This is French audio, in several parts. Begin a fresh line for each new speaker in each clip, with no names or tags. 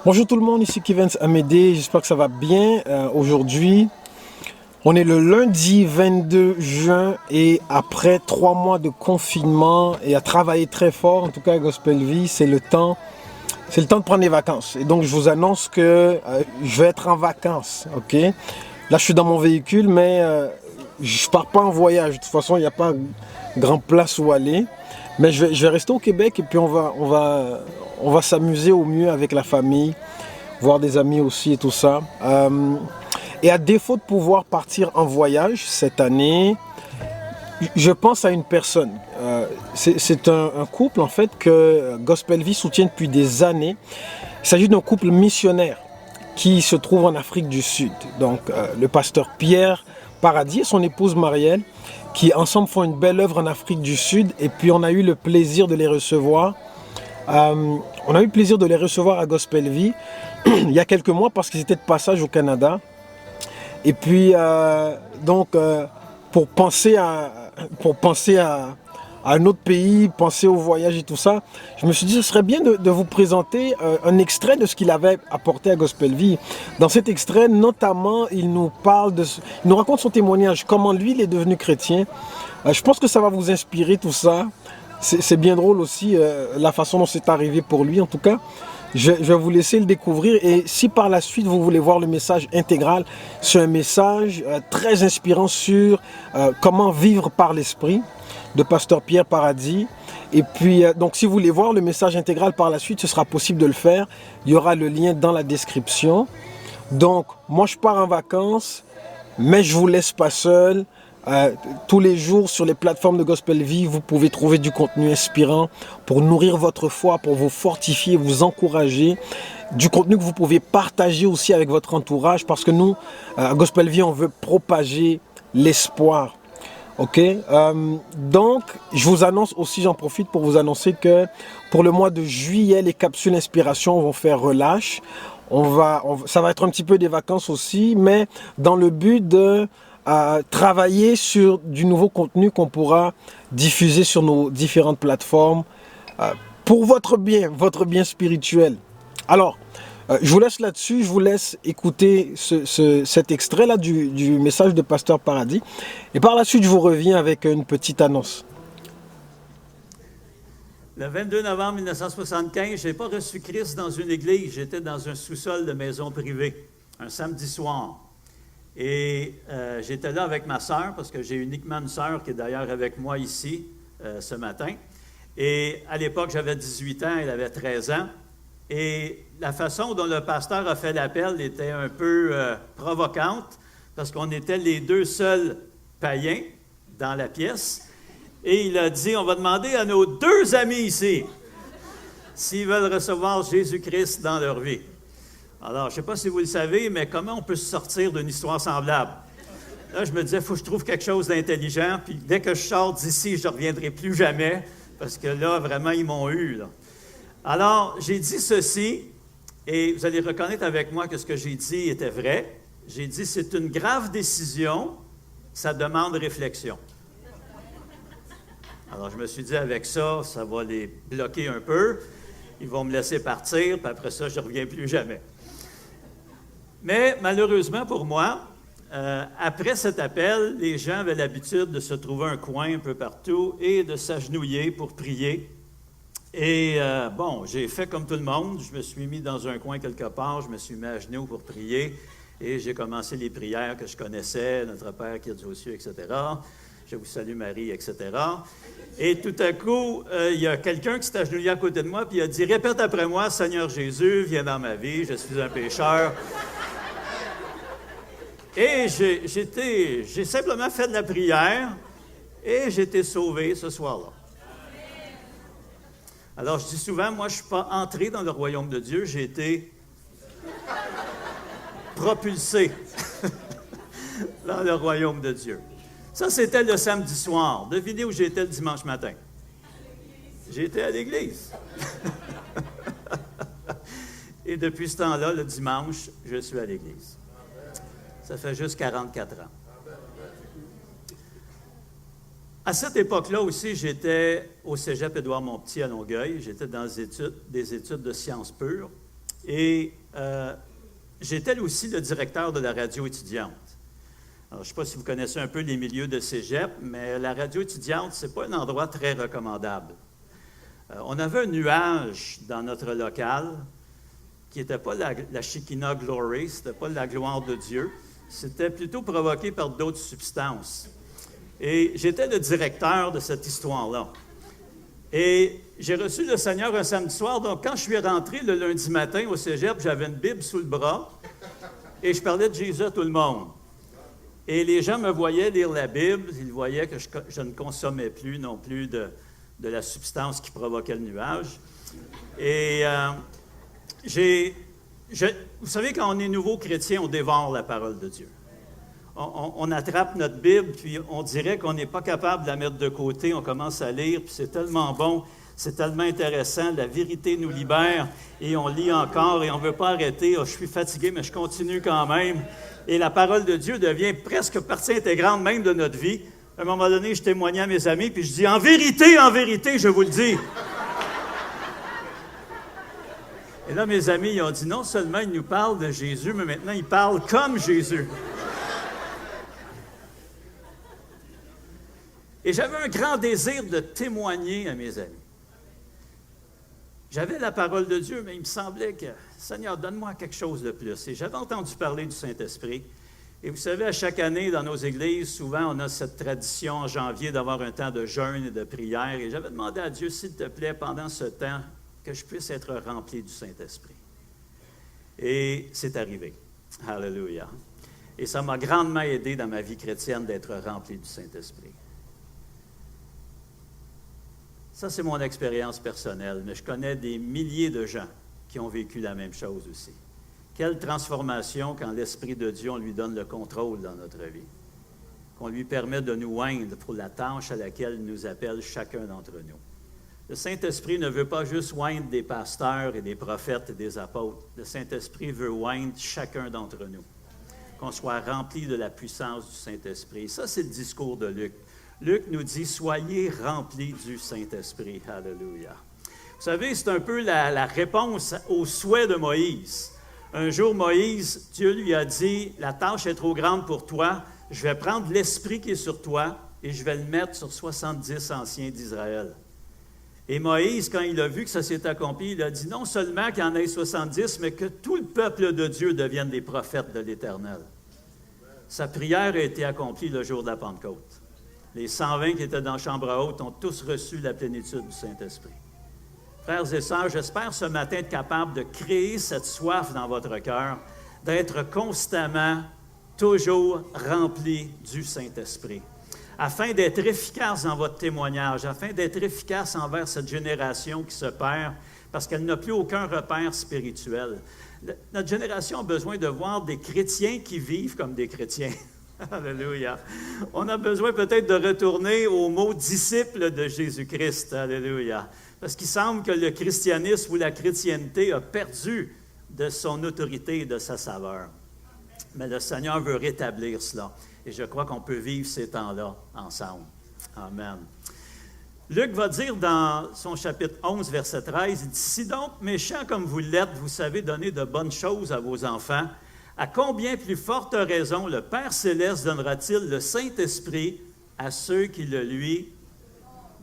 Bonjour tout le monde, ici Kevin Amédée, j'espère que ça va bien. Aujourd'hui, on est le lundi 22 juin et après 3 mois de confinement et à travailler très fort, en tout cas à Gospel Vie, c'est le temps de prendre des vacances. Et donc je vous annonce que je vais être en vacances, ok? Là je suis dans mon véhicule, mais je pars pas en voyage. De toute façon, il n'y a pas grand place où aller. Mais je vais rester au Québec et puis on va s'amuser au mieux avec la famille, voir des amis aussi et tout ça. Et à défaut de pouvoir partir en voyage cette année, je pense à une personne. C'est un couple en fait que Gospel Vie soutient depuis des années. Il s'agit d'un couple missionnaire qui se trouve en Afrique du Sud. Donc le pasteur Pierre Paradis et son épouse Marielle qui ensemble font une belle œuvre en Afrique du Sud. Et puis on a eu le plaisir de les recevoir. On a eu le plaisir de les recevoir à Gospel Vie il y a quelques mois parce qu'ils étaient de passage au Canada. Et puis donc pour penser à un autre pays, penser au voyage et tout ça, je me suis dit ce serait bien de vous présenter un extrait de ce qu'il avait apporté à Gospel Vie. Dans cet extrait, notamment, il nous raconte son témoignage, comment lui il est devenu chrétien. Je pense que ça va vous inspirer tout ça. C'est bien drôle aussi la façon dont c'est arrivé pour lui en tout cas. Je vais vous laisser le découvrir et si par la suite vous voulez voir le message intégral, c'est un message très inspirant sur comment vivre par l'esprit de pasteur Pierre Paradis. Et puis donc si vous voulez voir le message intégral par la suite, ce sera possible de le faire. Il y aura le lien dans la description. Donc moi je pars en vacances, mais je vous laisse pas seul. Tous les jours sur les plateformes de Gospel Vie, vous pouvez trouver du contenu inspirant pour nourrir votre foi, pour vous fortifier, vous encourager. Du contenu que vous pouvez partager aussi avec votre entourage parce que nous, à Gospel Vie, on veut propager l'espoir. Ok, donc je vous annonce aussi, j'en profite pour vous annoncer que pour le mois de juillet, les capsules inspiration vont faire relâche. Ça va être un petit peu des vacances aussi, mais dans le but de travailler sur du nouveau contenu qu'on pourra diffuser sur nos différentes plateformes pour votre bien spirituel. Alors, je vous laisse là-dessus, je vous laisse écouter cet extrait-là du message de Pasteur Paradis. Et par la suite, je vous reviens avec une petite annonce.
Le 22 novembre 1975, je n'ai pas reçu Christ dans une église, j'étais dans un sous-sol de maison privée, un samedi soir. Et j'étais là avec ma sœur, parce que j'ai uniquement une sœur qui est d'ailleurs avec moi ici ce matin. Et à l'époque, j'avais 18 ans, elle avait 13 ans. Et la façon dont le pasteur a fait l'appel était un peu provocante, parce qu'on était les deux seuls païens dans la pièce. Et il a dit, on va demander à nos deux amis ici s'ils veulent recevoir Jésus-Christ dans leur vie. Alors, je ne sais pas si vous le savez, mais comment on peut se sortir d'une histoire semblable? Là, je me disais, il faut que je trouve quelque chose d'intelligent, puis dès que je sors d'ici, je ne reviendrai plus jamais, parce que là, vraiment, ils m'ont eu, là. Alors, j'ai dit ceci, et vous allez reconnaître avec moi que ce que j'ai dit était vrai. J'ai dit, c'est une grave décision, ça demande réflexion. Alors, je me suis dit, avec ça, ça va les bloquer un peu. Ils vont me laisser partir, puis après ça, je ne reviens plus jamais. Mais malheureusement pour moi, après cet appel, les gens avaient l'habitude de se trouver un coin un peu partout et de s'agenouiller pour prier. Et bon, j'ai fait comme tout le monde. Je me suis mis dans un coin quelque part, je me suis mis à genoux pour prier et j'ai commencé les prières que je connaissais, Notre Père qui es aux cieux, etc. Je vous salue Marie, etc. Et tout à coup, il y a quelqu'un qui s'est agenouillé à côté de moi puis il a dit « Répète après moi, Seigneur Jésus, viens dans ma vie, je suis un pécheur. » Et j'ai simplement fait de la prière et j'ai été sauvé ce soir-là. Alors, je dis souvent, moi, je ne suis pas entré dans le royaume de Dieu, j'ai été propulsé dans le royaume de Dieu. Ça, c'était le samedi soir. Devinez où j'étais le dimanche matin. J'étais à l'église. Et depuis ce temps-là, le dimanche, je suis à l'église. Ça fait juste 44 ans. À cette époque-là aussi, j'étais au cégep Édouard-Montpetit à Longueuil. J'étais dans des études de sciences pures. Et j'étais aussi le directeur de la radio étudiante. Alors, je ne sais pas si vous connaissez un peu les milieux de cégep, mais la radio étudiante, ce n'est pas un endroit très recommandable. On avait un nuage dans notre local qui n'était pas la Shekinah Glory, ce n'était pas la gloire de Dieu, c'était plutôt provoqué par d'autres substances. Et j'étais le directeur de cette histoire-là. Et j'ai reçu le Seigneur un samedi soir, donc quand je suis rentré le lundi matin au cégep, j'avais une Bible sous le bras et je parlais de Jésus à tout le monde. Et les gens me voyaient lire la Bible, ils voyaient que je ne consommais plus non plus de la substance qui provoquait le nuage. Et vous savez, quand on est nouveau chrétien, on dévore la parole de Dieu. On attrape notre Bible, puis on dirait qu'on n'est pas capable de la mettre de côté. On commence à lire, puis c'est tellement bon, c'est tellement intéressant. La vérité nous libère, et on lit encore, et on ne veut pas arrêter. Oh, je suis fatigué, mais je continue quand même. Et la parole de Dieu devient presque partie intégrante même de notre vie. À un moment donné, je témoignais à mes amis, puis je dis, en vérité, je vous le dis. Et là, mes amis, ils ont dit, non seulement ils nous parlent de Jésus, mais maintenant, ils parlent comme Jésus. Et j'avais un grand désir de témoigner à mes amis. J'avais la parole de Dieu, mais il me semblait que, Seigneur, donne-moi quelque chose de plus. Et j'avais entendu parler du Saint-Esprit. Et vous savez, à chaque année, dans nos églises, souvent, on a cette tradition en janvier d'avoir un temps de jeûne et de prière. Et j'avais demandé à Dieu, s'il te plaît, pendant ce temps, que je puisse être rempli du Saint-Esprit. Et c'est arrivé. Alléluia. Et ça m'a grandement aidé dans ma vie chrétienne d'être rempli du Saint-Esprit. Ça, c'est mon expérience personnelle, mais je connais des milliers de gens qui ont vécu la même chose aussi. Quelle transformation quand l'Esprit de Dieu, on lui donne le contrôle dans notre vie, qu'on lui permet de nous oindre pour la tâche à laquelle il nous appelle chacun d'entre nous. Le Saint-Esprit ne veut pas juste oindre des pasteurs et des prophètes et des apôtres. Le Saint-Esprit veut oindre chacun d'entre nous, qu'on soit rempli de la puissance du Saint-Esprit. Ça, c'est le discours de Luc. Luc nous dit, soyez remplis du Saint-Esprit. Alléluia. Vous savez, c'est un peu la réponse au souhait de Moïse. Un jour, Moïse, Dieu lui a dit, la tâche est trop grande pour toi, je vais prendre l'Esprit qui est sur toi et je vais le mettre sur 70 anciens d'Israël. Et Moïse, quand il a vu que ça s'est accompli, il a dit non seulement qu'il y en ait 70, mais que tout le peuple de Dieu devienne des prophètes de l'Éternel. Sa prière a été accomplie le jour de la Pentecôte. Les 120 qui étaient dans la chambre haute ont tous reçu la plénitude du Saint-Esprit. Frères et sœurs, j'espère ce matin être capable de créer cette soif dans votre cœur, d'être constamment, toujours rempli du Saint-Esprit, afin d'être efficace dans votre témoignage, afin d'être efficace envers cette génération qui se perd, parce qu'elle n'a plus aucun repère spirituel. Notre génération a besoin de voir des chrétiens qui vivent comme des chrétiens. Alléluia. On a besoin peut-être de retourner au mot « disciple de Jésus-Christ ». Alléluia. Parce qu'il semble que le christianisme ou la chrétienté a perdu de son autorité et de sa saveur. Mais le Seigneur veut rétablir cela. Et je crois qu'on peut vivre ces temps-là ensemble. Amen. Luc va dire dans son chapitre 11, verset 13, il dit « Si donc, méchants comme vous l'êtes, vous savez donner de bonnes choses à vos enfants, à combien plus forte raison le Père Céleste donnera-t-il le Saint-Esprit à ceux qui le lui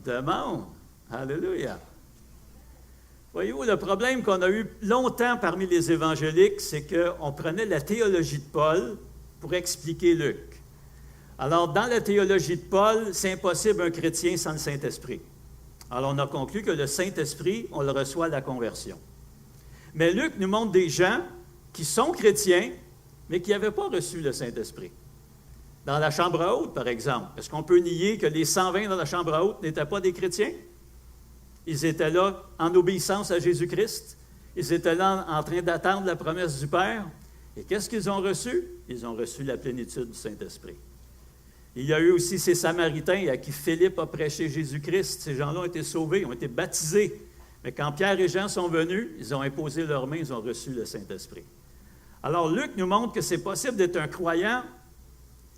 demandent? » Alléluia. Voyez-vous, le problème qu'on a eu longtemps parmi les évangéliques, c'est qu'on prenait la théologie de Paul pour expliquer Luc. Alors, dans la théologie de Paul, c'est impossible un chrétien sans le Saint-Esprit. Alors, on a conclu que le Saint-Esprit, on le reçoit à la conversion. Mais Luc nous montre des gens qui sont chrétiens, mais qui n'avaient pas reçu le Saint-Esprit. Dans la chambre haute, par exemple, est-ce qu'on peut nier que les 120 dans la chambre haute n'étaient pas des chrétiens? Ils étaient là en obéissance à Jésus-Christ. Ils étaient là en train d'attendre la promesse du Père. Et qu'est-ce qu'ils ont reçu? Ils ont reçu la plénitude du Saint-Esprit. Il y a eu aussi ces Samaritains à qui Philippe a prêché Jésus-Christ. Ces gens-là ont été sauvés, ont été baptisés. Mais quand Pierre et Jean sont venus, ils ont imposé leurs mains, ils ont reçu le Saint-Esprit. Alors, Luc nous montre que c'est possible d'être un croyant,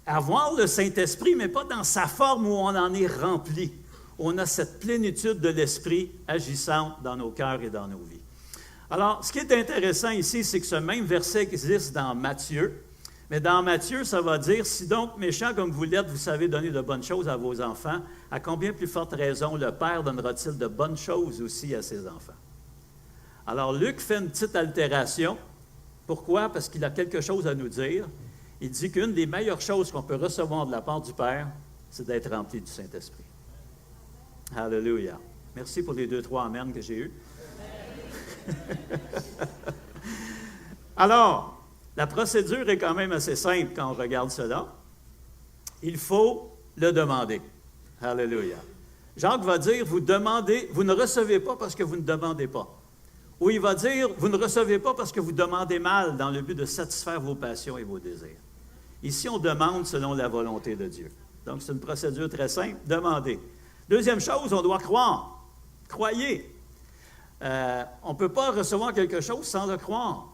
avoir le Saint-Esprit, mais pas dans sa forme où on en est rempli. On a cette plénitude de l'Esprit agissant dans nos cœurs et dans nos vies. Alors, ce qui est intéressant ici, c'est que ce même verset existe dans Matthieu. Mais dans Matthieu, ça va dire, « Si donc méchants comme vous l'êtes, vous savez donner de bonnes choses à vos enfants, à combien plus forte raison le Père donnera-t-il de bonnes choses aussi à ses enfants? » Alors, Luc fait une petite altération. Pourquoi? Parce qu'il a quelque chose à nous dire. Il dit qu'une des meilleures choses qu'on peut recevoir de la part du Père, c'est d'être rempli du Saint-Esprit. Alléluia. Merci pour les 2-3 amens que j'ai eus. Alors, la procédure est quand même assez simple quand on regarde cela. Il faut le demander. Alléluia. Jacques va dire, vous demandez, vous ne recevez pas parce que vous ne demandez pas. Ou il va dire, vous ne recevez pas parce que vous demandez mal dans le but de satisfaire vos passions et vos désirs. Ici, on demande selon la volonté de Dieu. Donc, c'est une procédure très simple, demandez. Deuxième chose, on doit croire. Croyez. On ne peut pas recevoir quelque chose sans le croire.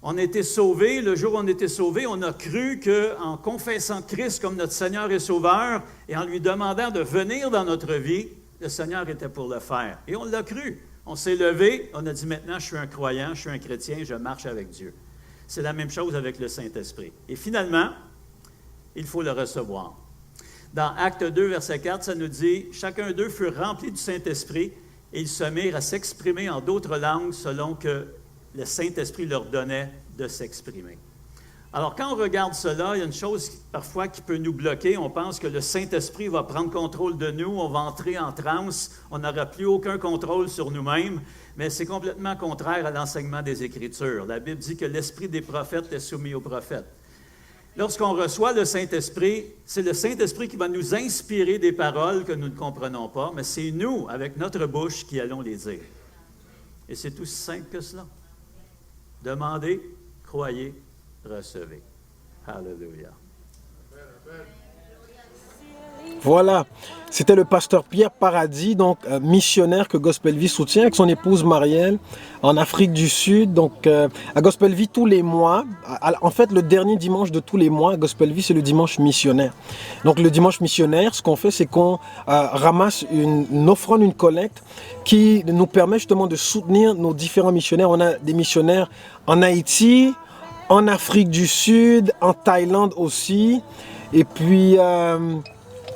On a été sauvés, le jour où on a été sauvés, on a cru qu'en confessant Christ comme notre Seigneur et Sauveur et en lui demandant de venir dans notre vie, le Seigneur était pour le faire. Et on l'a cru. On s'est levé, on a dit maintenant, je suis un croyant, je suis un chrétien, je marche avec Dieu. C'est la même chose avec le Saint-Esprit. Et finalement, il faut le recevoir. Dans Actes 2, verset 4, ça nous dit « Chacun d'eux fut rempli du Saint-Esprit et ils se mirent à s'exprimer en d'autres langues selon que le Saint-Esprit leur donnait de s'exprimer. » Alors, quand on regarde cela, il y a une chose parfois qui peut nous bloquer. On pense que le Saint-Esprit va prendre contrôle de nous, on va entrer en transe, on n'aura plus aucun contrôle sur nous-mêmes, mais c'est complètement contraire à l'enseignement des Écritures. La Bible dit que l'esprit des prophètes est soumis aux prophètes. Lorsqu'on reçoit le Saint-Esprit, c'est le Saint-Esprit qui va nous inspirer des paroles que nous ne comprenons pas, mais c'est nous, avec notre bouche, qui allons les dire. Et c'est aussi simple que cela. Demandez, croyez, recevez. Alléluia.
Voilà, c'était le pasteur Pierre Paradis, donc missionnaire que Gospel Vie soutient avec son épouse Marielle en Afrique du Sud. Donc à Gospel Vie tous les mois, en fait le dernier dimanche de tous les mois, à Gospel Vie c'est le dimanche missionnaire. Donc le dimanche missionnaire, ce qu'on fait c'est qu'on ramasse une offrande, une collecte qui nous permet justement de soutenir nos différents missionnaires. On a des missionnaires en Haïti, en Afrique du Sud, en Thaïlande aussi. Et puis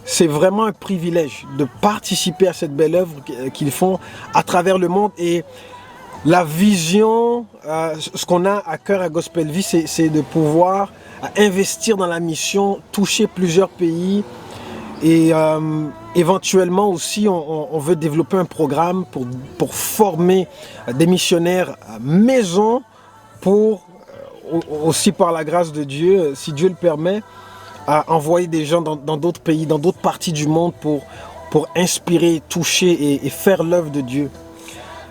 c'est vraiment un privilège de participer à cette belle œuvre qu'ils font à travers le monde. Et la vision, ce qu'on a à cœur à Gospel Vie, c'est de pouvoir investir dans la mission, toucher plusieurs pays. Et éventuellement aussi, on veut développer un programme pour former des missionnaires maison pour, aussi par la grâce de Dieu, si Dieu le permet, à envoyer des gens dans d'autres pays, dans d'autres parties du monde pour inspirer, toucher et faire l'œuvre de Dieu.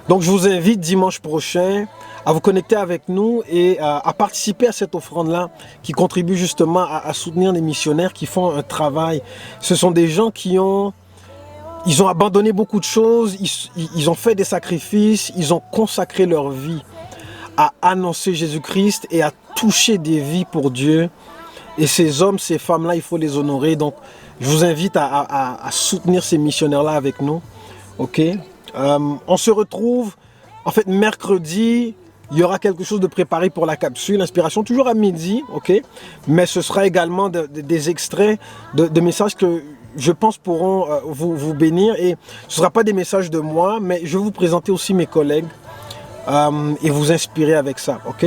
Donc je vous invite dimanche prochain à vous connecter avec nous et à participer à cette offrande-là qui contribue justement à soutenir les missionnaires qui font un travail. Ce sont des gens qui ont abandonné beaucoup de choses, ils ont fait des sacrifices, ils ont consacré leur vie à annoncer Jésus-Christ et à toucher des vies pour Dieu. Et ces hommes, ces femmes-là, il faut les honorer. Donc, je vous invite à soutenir ces missionnaires-là avec nous. OK? On se retrouve, en fait, mercredi. Il y aura quelque chose de préparé pour la capsule. Inspiration, toujours à midi. OK? Mais ce sera également des extraits de messages que je pense pourront vous bénir. Et ce ne sera pas des messages de moi, mais je vais vous présenter aussi mes collègues et vous inspirer avec ça. OK?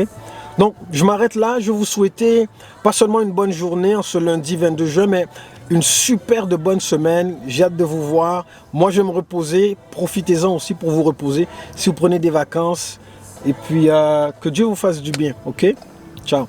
Donc, je m'arrête là. Je vais vous souhaiter pas seulement une bonne journée en ce lundi 22 juin, mais une super de bonne semaine. J'ai hâte de vous voir. Moi, je vais me reposer. Profitez-en aussi pour vous reposer si vous prenez des vacances. Et puis, que Dieu vous fasse du bien. OK? Ciao.